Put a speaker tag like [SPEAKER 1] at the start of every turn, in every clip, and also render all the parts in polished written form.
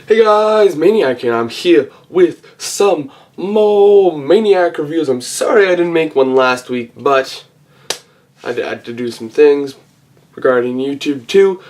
[SPEAKER 1] Hey guys, Maniac and I'm here with some more Maniac reviews. I'm sorry I didn't make one last week, but I had to do some things regarding YouTube too.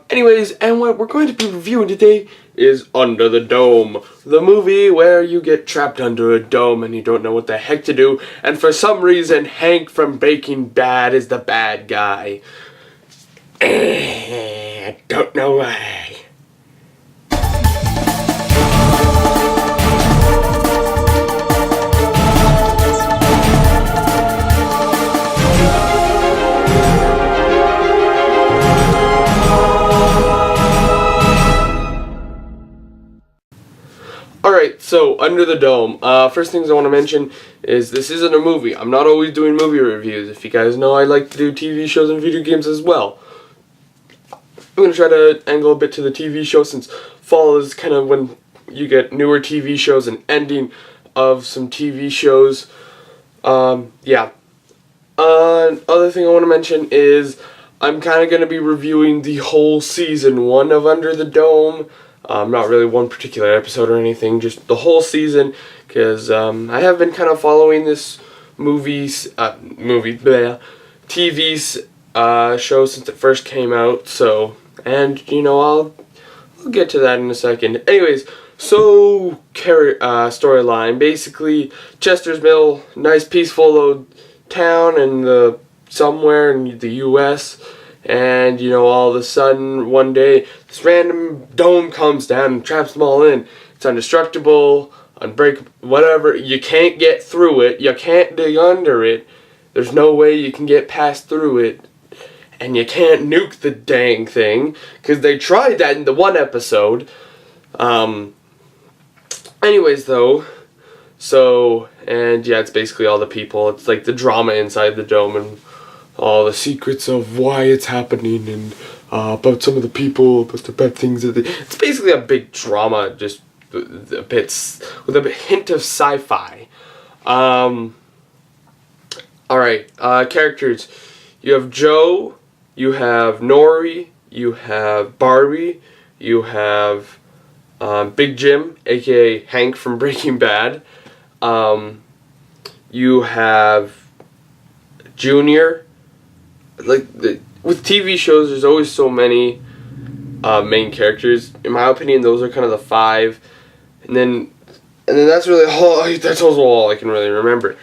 [SPEAKER 1] Anyways, and what we're going to be reviewing today is Under the Dome, the movie where you get trapped under a dome and you don't know what the heck to do, and for some reason Hank from Breaking Bad is the bad guy. I don't know why. Alright, so Under the Dome. First things I want to mention is this isn't a movie. I'm not always doing movie reviews. If you guys know, I like to do TV shows and video games as well. I'm going to try to angle a bit to the TV show since fall is kind of when you get newer TV shows and ending of some TV shows. Yeah. Other thing I want to mention is I'm kind of going to be reviewing the whole season 1 of Under the Dome. Not really one particular episode or anything, just the whole season, because I have been kind of following this TV show since it first came out, so, and, you know, I'll get to that in a second. Anyways, so, storyline, basically, Chester's Mill, nice peaceful little town in somewhere in the U.S., and, you know, all of a sudden, one day, this random dome comes down and traps them all in. It's indestructible, unbreakable, whatever. You can't get through it. You can't dig under it. There's no way you can get past through it. And you can't nuke the dang thing, because they tried that in the one episode. Anyways, though, so, and yeah, it's basically all the people. It's like the drama inside the dome and all the secrets of why it's happening and about some of the people, about the bad things. It's basically a big drama, just with a hint of sci-fi. Alright, characters. You have Joe, you have Nori, you have Barbie, you have Big Jim, aka Hank from Breaking Bad. You have Junior. With TV shows, there's always so many main characters. In my opinion, those are kind of the 5, and then that's really that's also all I can really remember.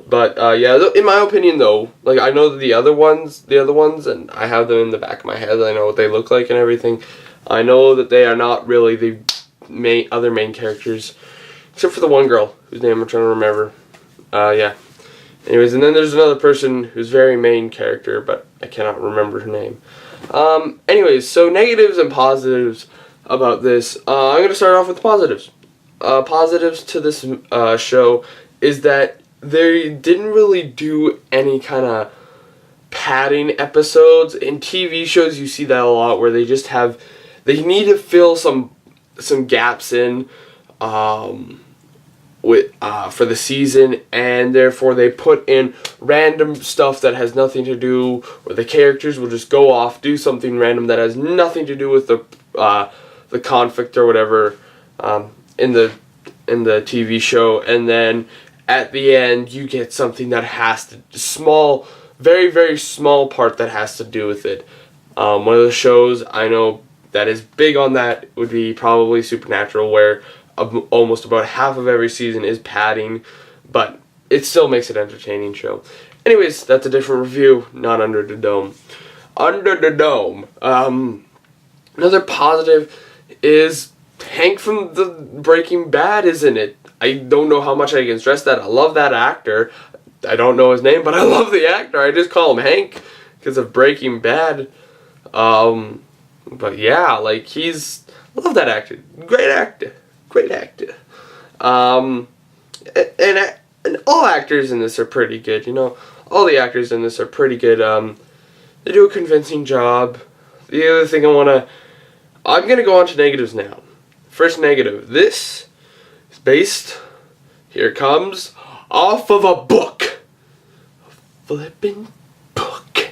[SPEAKER 1] But yeah, in my opinion, though, like I know the other ones, and I have them in the back of my head. I know what they look like and everything. I know that they are not really the other main characters, except for the one girl whose name I'm trying to remember. Yeah. Anyways, and then there's another person who's very main character, but I cannot remember her name. Anyways, so negatives and positives about this. I'm going to start off with positives. Positives to this show is that they didn't really do any kind of padding episodes. In TV shows, you see that a lot, where they just have, they need to fill some gaps in, for the season, and therefore they put in random stuff that has nothing to do, or the characters will just go off, do something random that has nothing to do with the conflict or whatever in the TV show, and then at the end you get something that has to very very small part that has to do with it. One of the shows I know that is big on that would be probably Supernatural, where almost about half of every season is padding, but it still makes it an entertaining show. Anyways, that's a different review, not Under the Dome. Under the Dome. Another positive is Hank from the Breaking Bad is in it. I don't know how much I can stress that. I love that actor. I don't know his name, but I love the actor. I just call him Hank because of Breaking Bad. But yeah, like I love that actor. Great actor. Great actor. And all actors in this are pretty good, you know. All the actors in this are pretty good. They do a convincing job. The other thing I'm going to go on to negatives now. First negative. This is based, here it comes, off of a book. A flippin' book.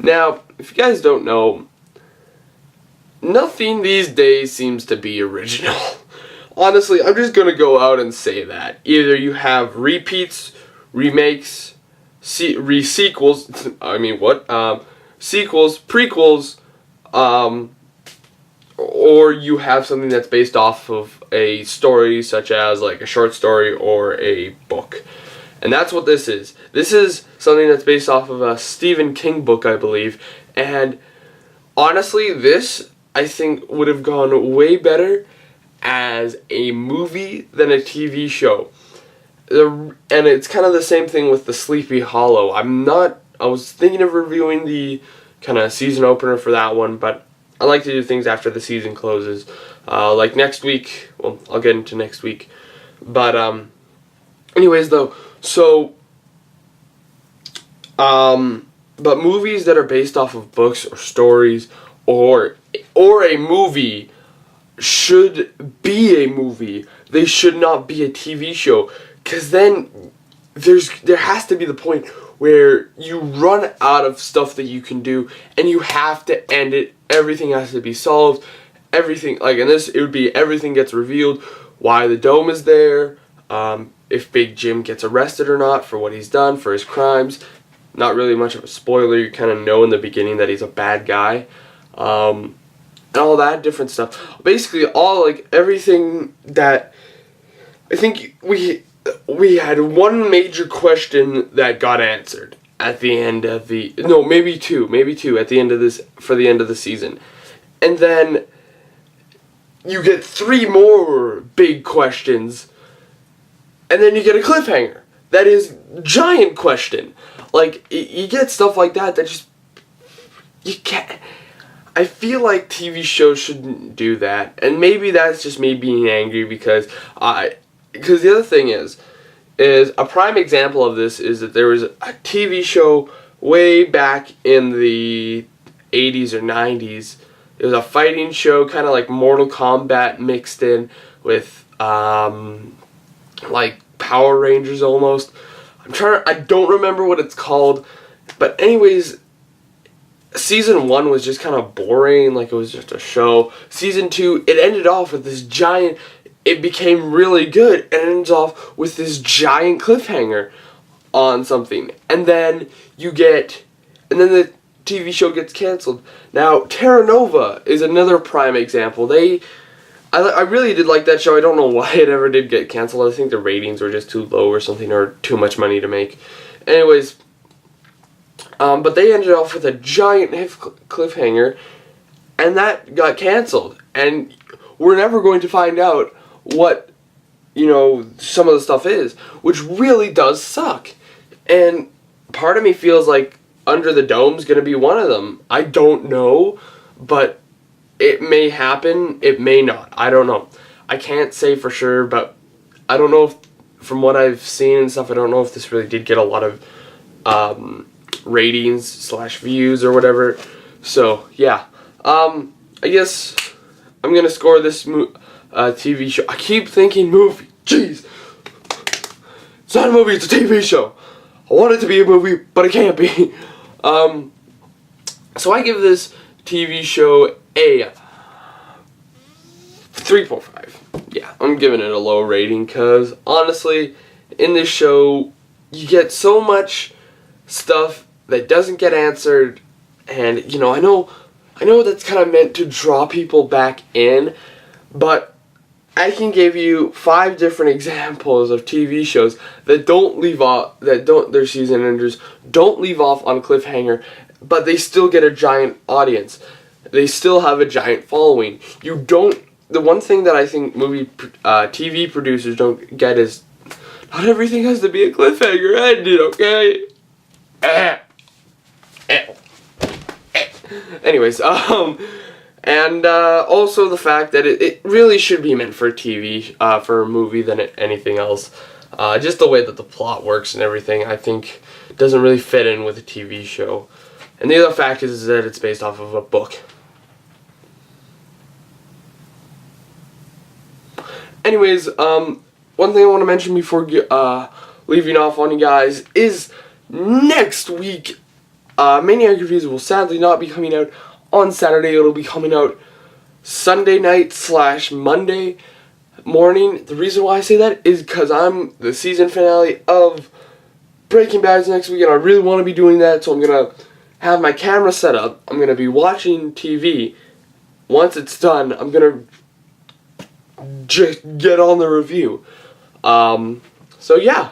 [SPEAKER 1] Now, if you guys don't know, nothing these days seems to be original. Honestly, I'm just gonna go out and say that. Either you have repeats, remakes, sequels, sequels, prequels, or you have something that's based off of a story, such as like a short story or a book. And that's what this is. This is something that's based off of a Stephen King book, I believe. And honestly, this, I think, would have gone way better as a movie than a TV show. And it's kind of the same thing with the Sleepy Hollow. I was thinking of reviewing the kind of season opener for that one, but I like to do things after the season closes. Like next week, well, I'll get into next week. But anyways though, so but movies that are based off of books or stories or a movie should be a movie. They should not be a TV show, because then there has to be the point where you run out of stuff that you can do and you have to end it. Everything has to be solved. Everything, like in this, it would be everything gets revealed. Why the dome is there, if Big Jim gets arrested or not for what he's done, for his crimes. Not really much of a spoiler. You kind of know in the beginning that he's a bad guy. And all that different stuff. Basically, everything that I think we had one major question that got answered at the end of maybe two at the end of this, for the end of the season. And then you get 3 more big questions, and then you get a cliffhanger. That is giant question. Like, you get stuff like that just, you can't. I feel like TV shows shouldn't do that, and maybe that's just me being angry because the other thing is a prime example of this is that there was a TV show way back in the 80s or 90s. It was a fighting show, kind of like Mortal Kombat mixed in with like Power Rangers almost. I don't remember what it's called, but anyways, Season 1 was just kind of boring, like it was just a show. Season 2, it ended off with this giant, it became really good, and it ends off with this giant cliffhanger on something. And then the TV show gets canceled. Now, Terra Nova is another prime example. I really did like that show. I don't know why it ever did get canceled. I think the ratings were just too low or something, or too much money to make. Anyways, but they ended off with a giant cliffhanger, and that got canceled. And we're never going to find out what, some of the stuff is, which really does suck. And part of me feels like Under the Dome's going to be one of them. I don't know, but it may happen, it may not. I don't know. I can't say for sure, but I don't know if, from what I've seen and stuff, I don't know if this really did get a lot of ratings / views or whatever. So yeah, I guess I'm gonna score this TV show. I keep thinking movie. Jeez, it's not a movie. It's a TV show. I want it to be a movie, but it can't be. So I give this TV show a 3.5. Yeah, I'm giving it a low rating because honestly, in this show, you get so much stuff that doesn't get answered, and I know that's kind of meant to draw people back in, but I can give you 5 different examples of TV shows that their season enders don't leave off on a cliffhanger, but they still get a giant audience. They still have a giant following. The one thing that I think TV producers don't get is not everything has to be a cliffhanger ended, okay? Anyways, and also the fact that it really should be meant for TV, for a movie than anything else. Just the way that the plot works and everything, I think, doesn't really fit in with a TV show. And the other fact is that it's based off of a book. Anyways, one thing I want to mention before leaving off on you guys is next week, Maniac Reviews will sadly not be coming out on Saturday. It'll be coming out Sunday night / Monday morning. The reason why I say that is because I'm the season finale of Breaking Bad next week, and I really want to be doing that, so I'm going to have my camera set up. I'm going to be watching TV. Once it's done, I'm going to just get on the review. So yeah.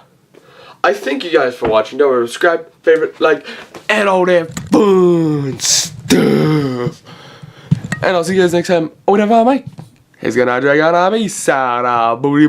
[SPEAKER 1] I thank you guys for watching. Don't forget to subscribe, favorite, like, and all that fun stuff. And I'll see you guys next time. Whatever, Mike. He's gonna drag on a booty,